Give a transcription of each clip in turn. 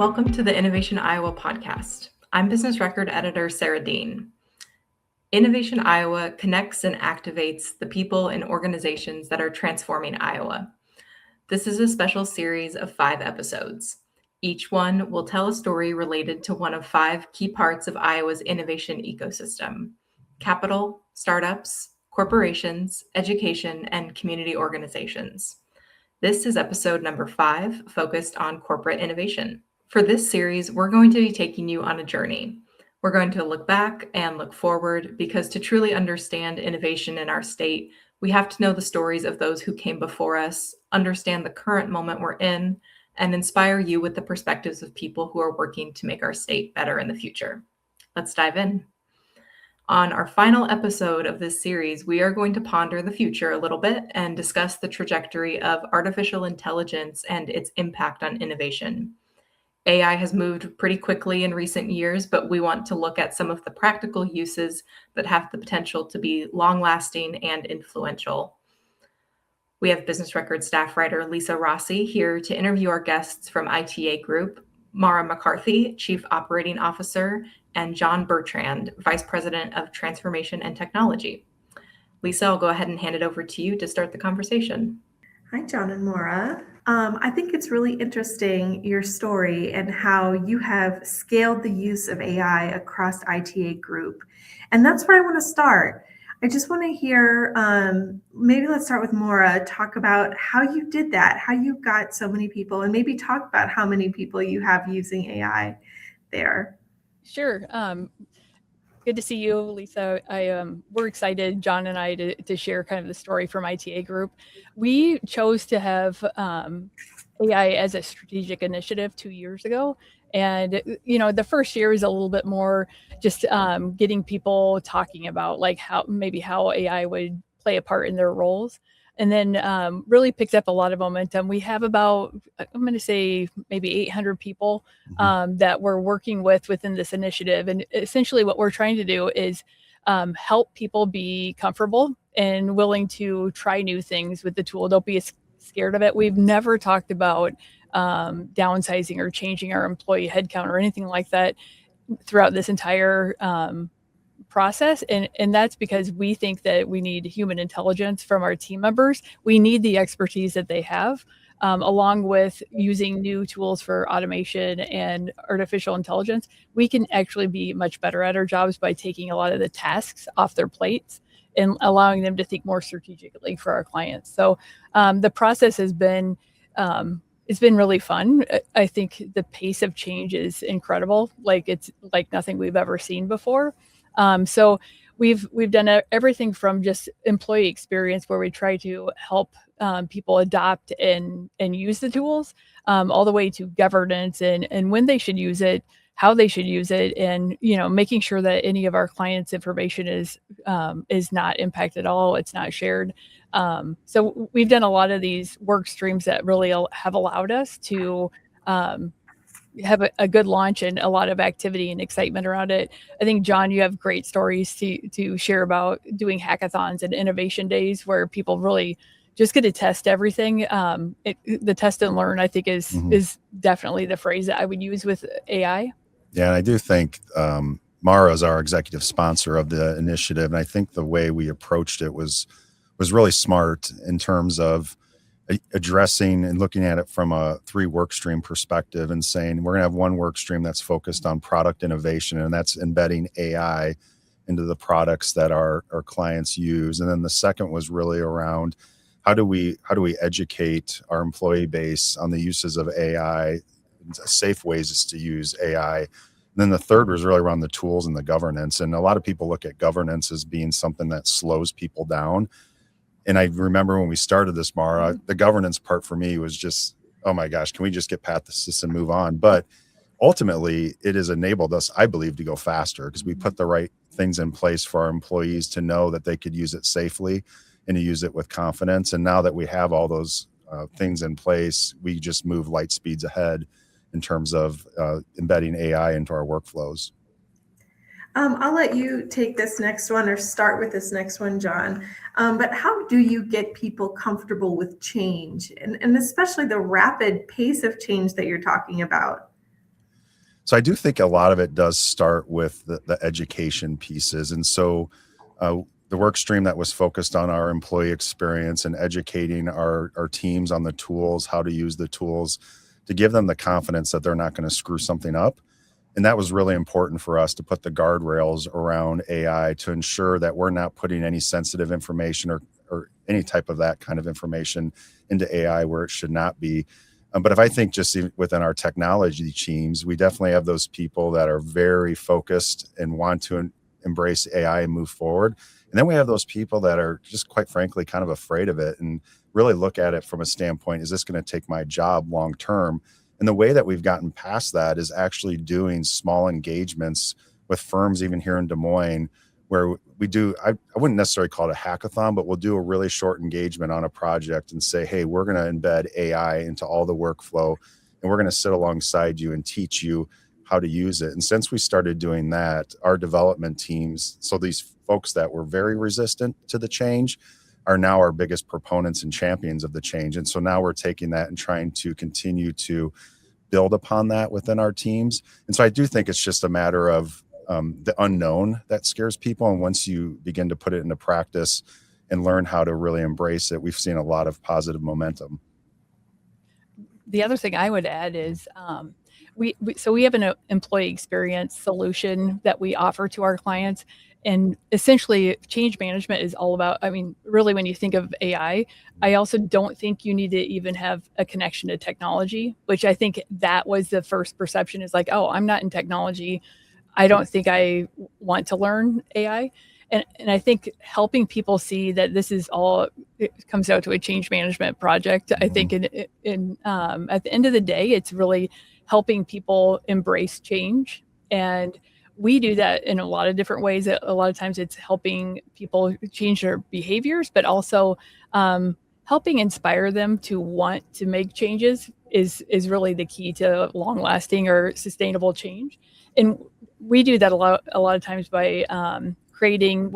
Welcome to the Innovation Iowa podcast. I'm Business Record Editor Sarah Dean. Innovation Iowa connects and activates the people and organizations that are transforming Iowa. This is a special series of 5 episodes. Each one will tell a story related to one of 5 key parts of Iowa's innovation ecosystem: capital, startups, corporations, education, and community organizations. This is episode number 5, focused on corporate innovation. For this series, we're going to be taking you on a journey. We're going to look back and look forward, because to truly understand innovation in our state, we have to know the stories of those who came before us, understand the current moment we're in, and inspire you with the perspectives of people who are working to make our state better in the future. Let's dive in. On our final episode of this series, we are going to ponder the future a little bit and discuss the trajectory of artificial intelligence and its impact on innovation. AI has moved pretty quickly in recent years, but we want to look at some of the practical uses that have the potential to be long-lasting and influential. We have Business Record staff writer Lisa Rossi here to interview our guests from ITA Group, Maura McCarthy, Chief Operating Officer, and John Bertrand, Vice President of Transformation and Technology. Lisa, I'll go ahead and hand it over to you to start the conversation. Hi, John and Maura. I think it's really interesting, your story and how you have scaled the use of AI across ITA Group. And that's where I want to start. I just want to hear, maybe let's start with Maura, talk about how you did that, how you got so many people, and maybe talk about how many people you have using AI there. Sure. Good to see you, Lisa. We're excited, John and I, to share kind of the story from ITA Group. We chose to have AI as a strategic initiative 2 years ago. And, the first year is a little bit more just getting people talking about like how AI would play a part in their roles. And then really picked up a lot of momentum. We have about, I'm going to say maybe 800 people that we're working within this initiative. And essentially what we're trying to do is help people be comfortable and willing to try new things with the tool. Don't be scared of it. We've never talked about downsizing or changing our employee headcount or anything like that throughout this entire process. And that's because we think that we need human intelligence from our team members. We need the expertise that they have, along with using new tools for automation and artificial intelligence. We can actually be much better at our jobs by taking a lot of the tasks off their plates and allowing them to think more strategically for our clients. So the process has been it's been really fun. I think the pace of change is incredible. Like it's like nothing we've ever seen before. So we've done everything from just employee experience, where we try to help people adopt and use the tools, all the way to governance and when they should use it, how they should use it, and making sure that any of our clients' information is not impacted at all. It's not shared. So we've done a lot of these work streams that really have allowed us to have a good launch and a lot of activity and excitement around it. I think, John, you have great stories to share about doing hackathons and innovation days where people really just get to test everything. The test and learn, I think, is definitely the phrase that I would use with AI. Yeah, and I do think Maura is our executive sponsor of the initiative, and I think the way we approached it was really smart in terms of addressing and looking at it from a 3 work stream perspective and saying we're going to have one work stream that's focused on product innovation, and that's embedding AI into the products that our clients use. And then the second was really around how do we educate our employee base on the uses of AI, safe ways to use AI. And then the third was really around the tools and the governance. And a lot of people look at governance as being something that slows people down. And I remember when we started this, Maura, the governance part for me was just, oh my gosh, can we just get past this and move on? But ultimately, it has enabled us, I believe, to go faster because we put the right things in place for our employees to know that they could use it safely and to use it with confidence. And now that we have all those things in place, we just move light speeds ahead in terms of embedding AI into our workflows. I'll let you take this next one or start with this next one, John. But how do you get people comfortable with change and especially the rapid pace of change that you're talking about? So I do think a lot of it does start with the education pieces. And so the work stream that was focused on our employee experience and educating our teams on the tools, how to use the tools, to give them the confidence that they're not going to screw something up. And that was really important for us to put the guardrails around AI to ensure that we're not putting any sensitive information or any type of that kind of information into AI where it should not be. But if I think just within our technology teams, we definitely have those people that are very focused and want to embrace AI and move forward. And then we have those people that are just, quite frankly, kind of afraid of it and really look at it from a standpoint, is this going to take my job long term? And the way that we've gotten past that is actually doing small engagements with firms, even here in Des Moines, where we do, I wouldn't necessarily call it a hackathon, but we'll do a really short engagement on a project and say, hey, we're going to embed AI into all the workflow, and we're going to sit alongside you and teach you how to use it. And since we started doing that, our development teams, so these folks that were very resistant to the change, are now our biggest proponents and champions of the change. And so now we're taking that and trying to continue to build upon that within our teams. And so I do think it's just a matter of the unknown that scares people. And once you begin to put it into practice and learn how to really embrace it, we've seen a lot of positive momentum. The other thing I would add is we have an employee experience solution that we offer to our clients. And essentially, change management is all about, I mean, really, when you think of AI, I also don't think you need to even have a connection to technology, which I think that was the first perception, is like, oh, I'm not in technology. I don't think I want to learn AI. And I think helping people see that this is all, it comes out to a change management project. I think at the end of the day, it's really helping people embrace change. And we do that in a lot of different ways. A lot of times it's helping people change their behaviors, but also helping inspire them to want to make changes is really the key to long lasting or sustainable change. And we do that a lot of times by creating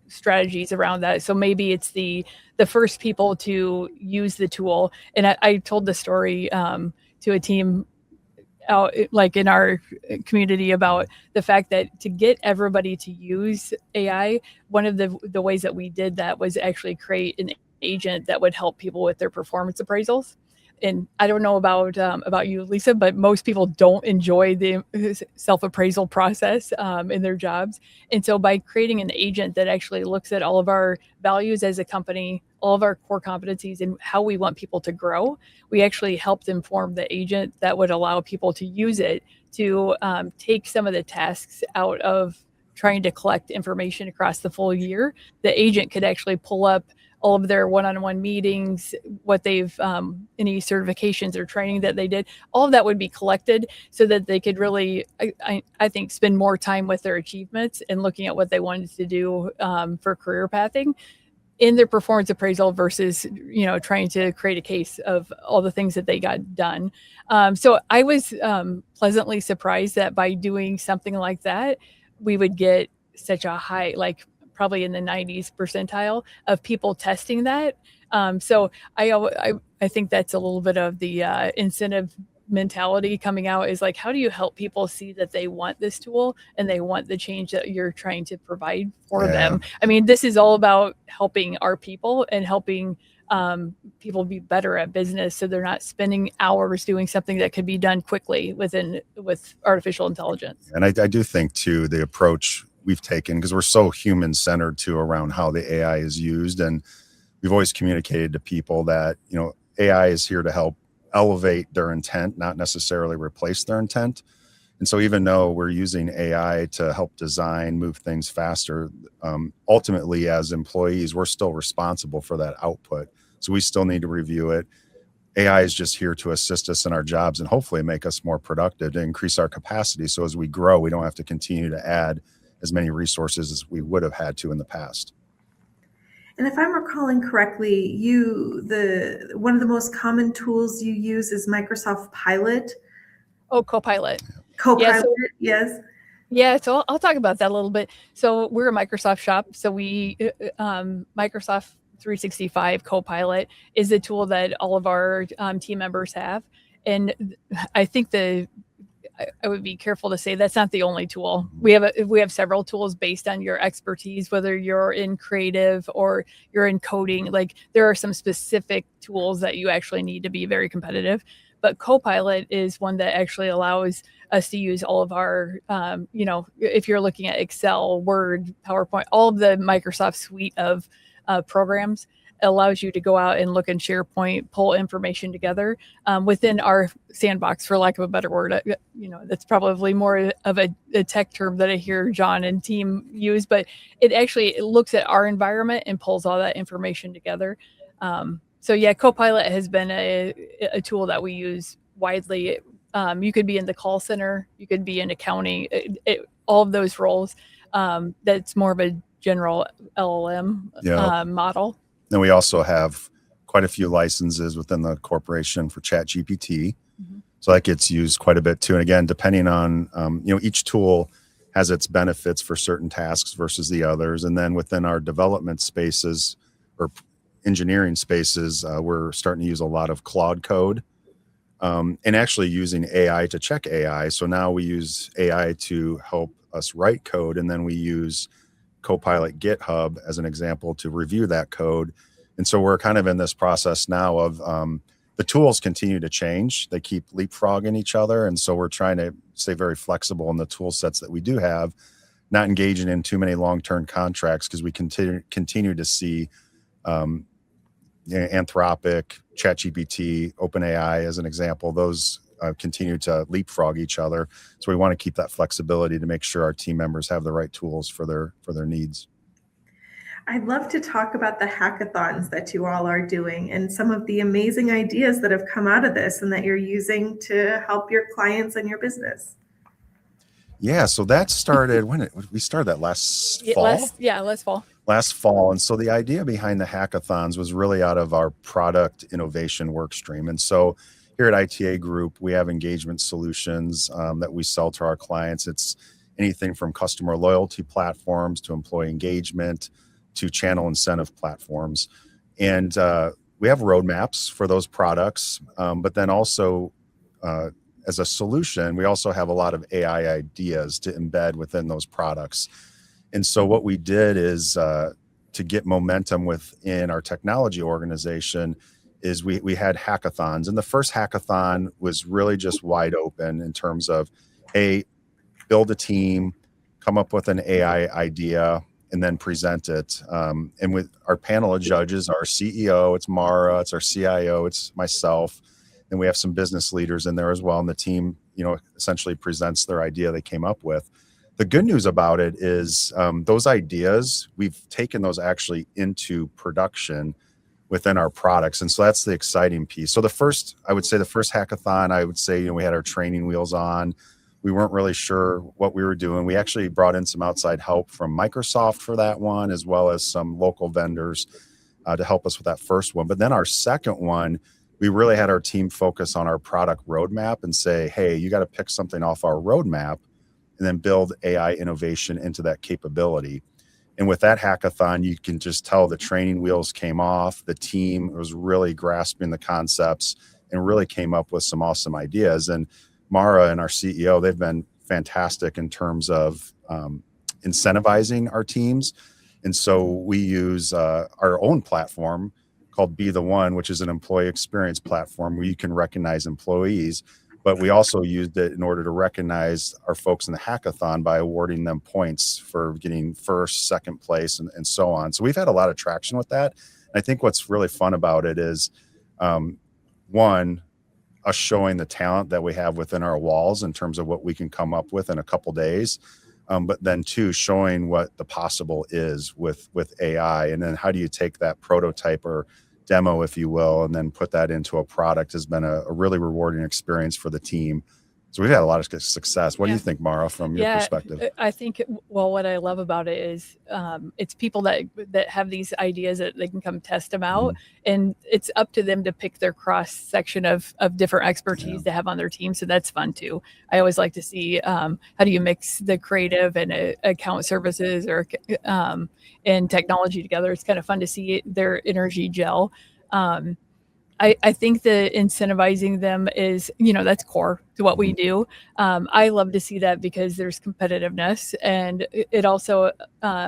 strategies around that. So maybe it's the first people to use the tool. And I told the story to a team out like in our community about the fact that to get everybody to use AI, one of the ways that we did that was actually create an agent that would help people with their performance appraisals. And I don't know about you, Lisa, but most people don't enjoy the self-appraisal process in their jobs. And so by creating an agent that actually looks at all of our values as a company, all of our core competencies and how we want people to grow, we actually helped inform the agent that would allow people to use it to take some of the tasks out of trying to collect information across the full year. The agent could actually pull up all of their one-on-one meetings, what they've, any certifications or training that they did, all of that would be collected so that they could really, I think, spend more time with their achievements and looking at what they wanted to do for career pathing in their performance appraisal versus, trying to create a case of all the things that they got done. So I was pleasantly surprised that by doing something like that, we would get such a high, like probably in the 90s percentile of people testing that. So I think that's a little bit of the incentive mentality coming out, is like, how do you help people see that they want this tool and they want the change that you're trying to provide for them? I mean, this is all about helping our people and helping people be better at business, so they're not spending hours doing something that could be done quickly with artificial intelligence. And I do think too, the approach we've taken, because we're so human centered too around how the AI is used, and we've always communicated to people that AI is here to help elevate their intent, not necessarily replace their intent. And so even though we're using AI to help design, move things faster, ultimately as employees, we're still responsible for that output. So we still need to review it. AI is just here to assist us in our jobs and hopefully make us more productive, to increase our capacity. So as we grow, we don't have to continue to add as many resources as we would have had to in the past. And if I'm recalling correctly, one of the most common tools you use is Microsoft Pilot. Oh, Copilot. Copilot, yes. Yeah, so I'll talk about that a little bit. So we're a Microsoft shop. So we Microsoft 365 Copilot is the tool that all of our team members have. And I think I would be careful to say that's not the only tool. We have several tools based on your expertise, whether you're in creative or you're in coding. Like there are some specific tools that you actually need to be very competitive. But Copilot is one that actually allows us to use all of our, if you're looking at Excel, Word, PowerPoint, all of the Microsoft suite of programs, allows you to go out and look in SharePoint, pull information together within our sandbox, for lack of a better word. That's probably more of a tech term that I hear John and team use, but it looks at our environment and pulls all that information together. So yeah, Copilot has been a tool that we use widely. You could be in the call center, you could be in accounting, all of those roles. That's more of a general LLM model. Then we also have quite a few licenses within the corporation for ChatGPT. Mm-hmm. So that gets used quite a bit too. And again, depending on, each tool has its benefits for certain tasks versus the others. And then within our development spaces or engineering spaces, we're starting to use a lot of Claude code and actually using AI to check AI. So now we use AI to help us write code, and then we use Copilot GitHub as an example to review that code. And so we're kind of in this process now of the tools continue to change. They keep leapfrogging each other. And so we're trying to stay very flexible in the tool sets that we do have, not engaging in too many long-term contracts, because we continue to see Anthropic, ChatGPT, OpenAI as an example, those continue to leapfrog each other. So we want to keep that flexibility to make sure our team members have the right tools for their needs. I'd love to talk about the hackathons that you all are doing and some of the amazing ideas that have come out of this and that you're using to help your clients and your business. Yeah, so that started we started that last fall. Last fall. And so the idea behind the hackathons was really out of our product innovation work stream. And so here at ITA Group, we have engagement solutions that we sell to our clients. It's anything from customer loyalty platforms to employee engagement to channel incentive platforms. And we have roadmaps for those products, but then also as a solution, we also have a lot of AI ideas to embed within those products. And so what we did is to get momentum within our technology organization is we had hackathons. And the first hackathon was really just wide open in terms of, build a team, come up with an AI idea, and then present it. And with our panel of judges, our CEO, it's Maura, it's our CIO, it's myself, and we have some business leaders in there as well. And the team, essentially presents their idea they came up with. The good news about it is those ideas, we've taken those actually into production within our products. And so that's the exciting piece. So the first hackathon, we had our training wheels on. We weren't really sure what we were doing. We actually brought in some outside help from Microsoft for that one, as well as some local vendors to help us with that first one. But then our second one, we really had our team focus on our product roadmap and say, hey, you got to pick something off our roadmap and then build AI innovation into that capability. And with that hackathon, you can just tell the training wheels came off. The team was really grasping the concepts and really came up with some awesome ideas. And Maura and our CEO, they've been fantastic in terms of incentivizing our teams. And so we use our own platform called Be the One, which is an employee experience platform where you can recognize employees. But we also used it in order to recognize our folks in the hackathon by awarding them points for getting first, second place, and so on. So we've had a lot of traction with that. And I think what's really fun about it is, one, us showing the talent that we have within our walls in terms of what we can come up with in a couple days. But then two, showing what the possible is with AI. And then how do you take that prototype or demo, if you will, and then put that into a product has been a really rewarding experience for the team. So we've had a lot of success. What do you think, Maura, from your perspective? I think, what I love about it is it's people that have these ideas that they can come test them out, and it's up to them to pick their cross section of different expertise to have on their team. So that's fun too. I always like to see how do you mix the creative and account services or and technology together. It's kind of fun to see their energy gel. I think that incentivizing them is, that's core to what we do. I love to see that because there's competitiveness, and it also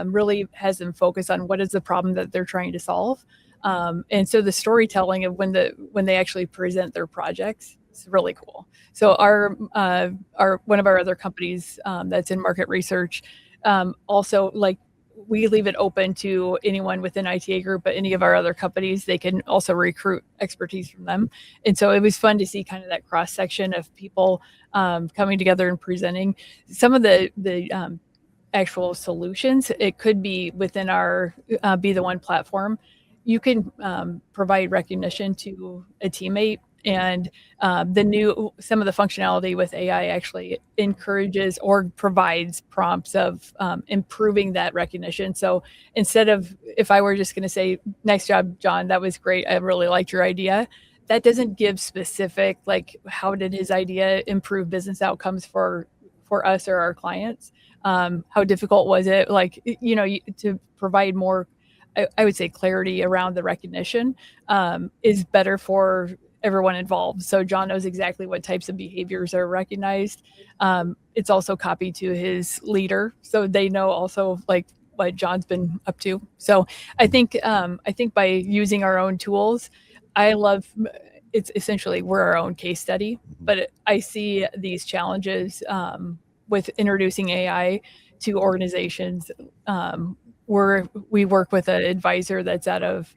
really has them focus on what is the problem that they're trying to solve. And so the storytelling of when they actually present their projects is really cool. So our one of our other companies that's in market research also, like, we leave it open to anyone within ITA Group, but any of our other companies, they can also recruit expertise from them. And so it was fun to see kind of that cross section of people coming together and presenting some of the actual solutions. It could be within our Be the One platform. You can provide recognition to a teammate, and some of the functionality with AI actually encourages or provides prompts of improving that recognition. So instead of, if I were just going to say, "Nice job, John, that was great, I really liked your idea," that doesn't give specific, like, how did his idea improve business outcomes for us or our clients? How difficult was it? Like, to provide more, I would say, clarity around the recognition is better for everyone involved. So John knows exactly what types of behaviors are recognized. It's also copied to his leader, so they know also, like, what John's been up to. So I think by using our own tools, it's essentially, we're our own case study. But I see these challenges with introducing AI to organizations. We work with an advisor that's out of,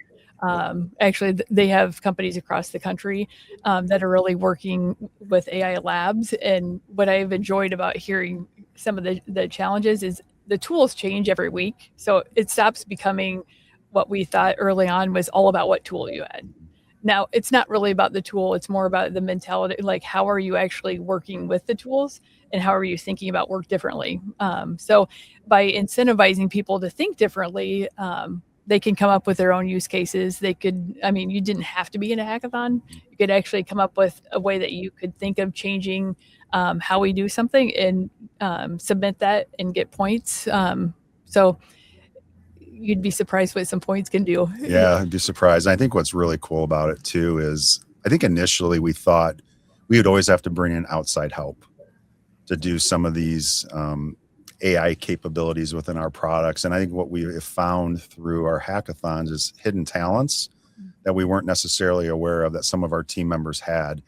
actually, they have companies across the country that are really working with AI labs. And what I've enjoyed about hearing some of the challenges is the tools change every week. So it stops becoming what we thought early on was all about what tool you had. Now, it's not really about the tool. It's more about the mentality, like, how are you actually working with the tools, and how are you thinking about work differently? So by incentivizing people to think differently, they can come up with their own use cases. You didn't have to be in a hackathon. You could actually come up with a way that you could think of changing how we do something, and submit that and get points. So you'd be surprised what some points can do. Yeah, I'd be surprised. I think what's really cool about it too is, I think initially we thought we would always have to bring in outside help to do some of these AI capabilities within our products. And I think what we have found through our hackathons is hidden talents that we weren't necessarily aware of, that some of our team members had.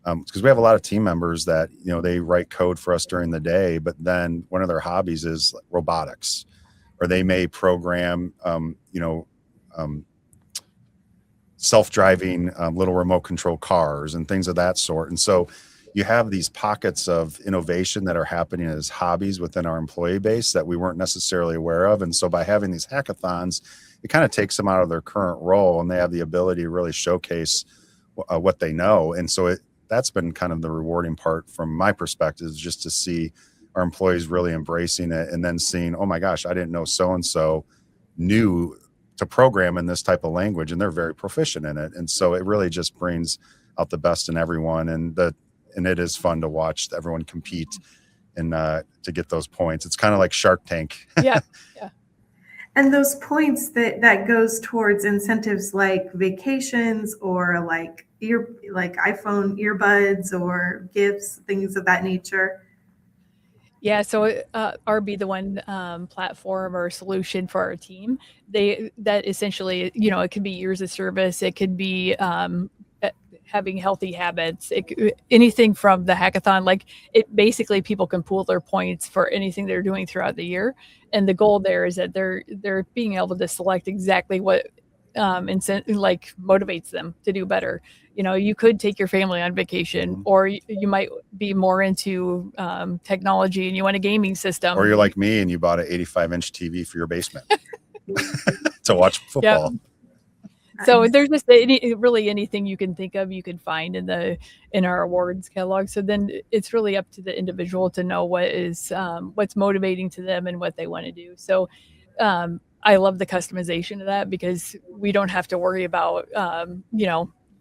Because we have a lot of team members that, they write code for us during the day, but then one of their hobbies is robotics, or they may program, self-driving little remote control cars and things of that sort. And so you have these pockets of innovation that are happening as hobbies within our employee base that we weren't necessarily aware of. And so by having these hackathons, it kind of takes them out of their current role, and they have the ability to really showcase what they know. And so that's been kind of the rewarding part from my perspective, is just to see our employees really embracing it, and then seeing, oh my gosh, I didn't know so-and-so knew to program in this type of language, and they're very proficient in it. And so it really just brings out the best in everyone. And it is fun to watch everyone compete and to get those points. It's kind of like Shark Tank. Yeah. And those points that goes towards incentives like vacations, or like iPhone earbuds, or gifts, things of that nature. Yeah, so our Be the One platform or solution for our team, that essentially, it could be years of service, it could be having healthy habits, anything from the hackathon. Like, it basically, people can pool their points for anything they're doing throughout the year, and the goal there is that they're being able to select exactly what motivates them to do better. You could take your family on vacation, or you might be more into technology and you want a gaming system. Or you're like me and you bought an 85-inch TV for your basement to watch football. Yeah. So there's just really anything you can think of, you can find in our awards catalog. So then it's really up to the individual to know what's motivating to them and what they want to do. So I love the customization of that, because we don't have to worry about,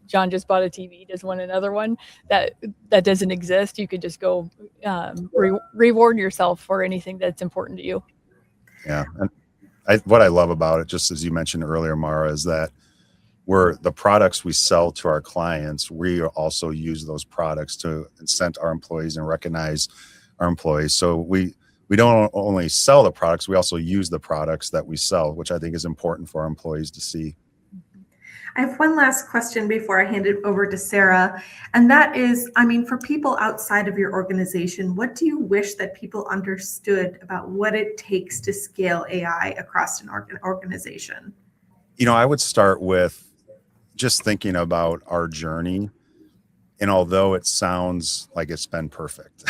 John just bought a TV, does want another one. That doesn't exist. You could just go reward yourself for anything that's important to you. Yeah. And what I love about it, just as you mentioned earlier, Maura, is that where the products we sell to our clients, we also use those products to incent our employees and recognize our employees. So we don't only sell the products, we also use the products that we sell, which I think is important for our employees to see. I have one last question before I hand it over to Sarah. And that is, I mean, for people outside of your organization, what do you wish that people understood about what it takes to scale AI across an organization? I would start with just thinking about our journey. And although it sounds like it's been perfect,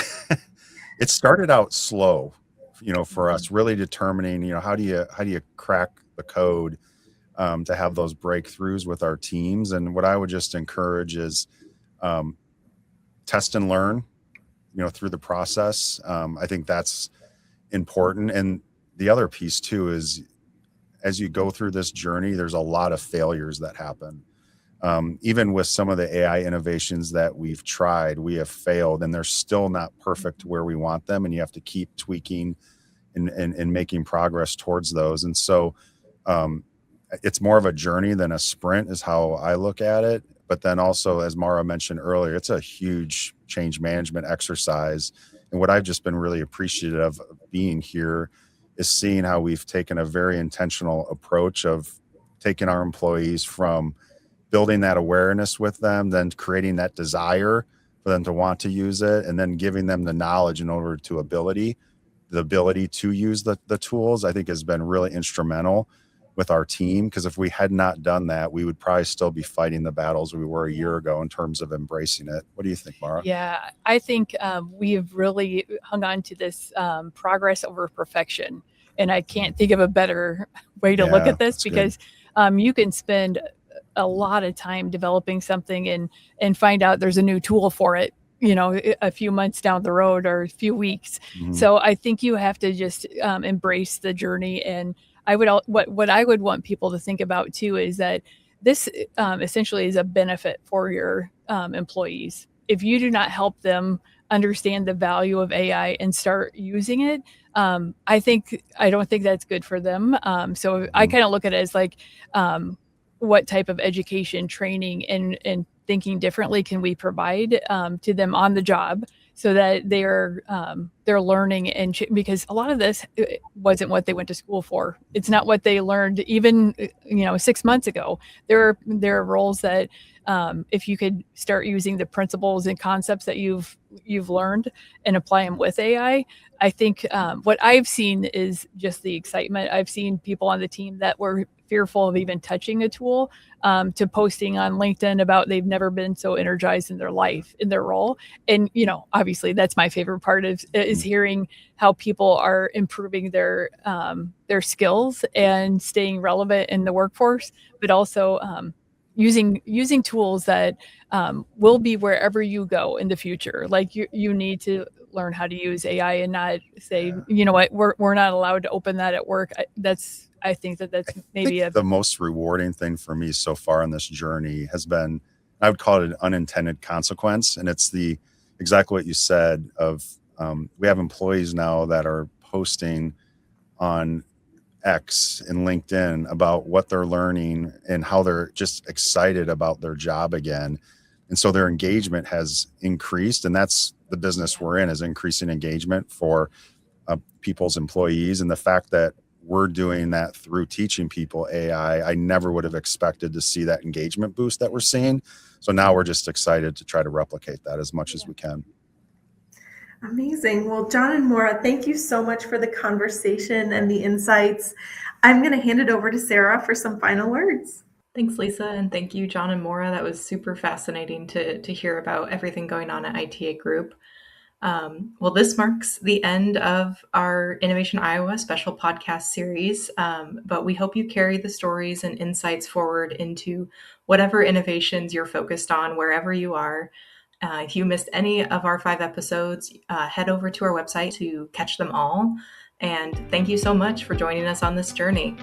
it started out slow, for us, really determining, how do you crack the code to have those breakthroughs with our teams. And what I would just encourage is test and learn, through the process. I think that's important. And the other piece too is as you go through this journey, there's a lot of failures that happen. Even with some of the AI innovations that we've tried, we have failed and they're still not perfect where we want them. And you have to keep tweaking and making progress towards those. And so it's more of a journey than a sprint is how I look at it. But then also, as Maura mentioned earlier, it's a huge change management exercise. And what I've just been really appreciative of being here is seeing how we've taken a very intentional approach of taking our employees from building that awareness with them, then creating that desire for them to want to use it, and then giving them the knowledge in order to the ability to use the tools, I think has been really instrumental with our team. Because if we had not done that, we would probably still be fighting the battles we were a year ago in terms of embracing it. What do you think, Maura? Yeah, I think we have really hung on to this progress over perfection. And I can't think of a better way to look at this, because you can spend a lot of time developing something and find out there's a new tool for it, a few months down the road or a few weeks. Mm-hmm. So I think you have to just embrace the journey. And what I would want people to think about too is that this essentially is a benefit for your employees. If you do not help them understand the value of AI and start using it, I don't think that's good for them. So I kind of look at it as like, what type of education, training, and thinking differently can we provide to them on the job, so that they're learning because a lot of this wasn't what they went to school for. It's not what they learned even 6 months ago. There are roles that if you could start using the principles and concepts that you've learned and apply them with AI, I think what I've seen is just the excitement. I've seen people on the team that were fearful of even touching a tool to posting on LinkedIn about they've never been so energized in their life, in their role. And, obviously that's my favorite part is hearing how people are improving their skills and staying relevant in the workforce, but also using tools that will be wherever you go in the future. Like you need to learn how to use AI and not say, you know what, we're not allowed to open that at work. I think that's maybe the most rewarding thing for me so far in this journey has been, I would call it an unintended consequence. And it's exactly what you said of, we have employees now that are posting on X and LinkedIn about what they're learning and how they're just excited about their job again. And so their engagement has increased, and that's the business we're in, is increasing engagement for people's employees. And the fact that we're doing that through teaching people AI, I never would have expected to see that engagement boost that we're seeing. So now we're just excited to try to replicate that as much as we can. Amazing. Well, John and Maura, thank you so much for the conversation and the insights. I'm going to hand it over to Sarah for some final words. Thanks, Lisa. And thank you, John and Maura. That was super fascinating to hear about everything going on at ITA Group. Well, this marks the end of our Innovation Iowa special podcast series, but we hope you carry the stories and insights forward into whatever innovations you're focused on, wherever you are. If you missed any of our 5 episodes, head over to our website to catch them all. And thank you so much for joining us on this journey.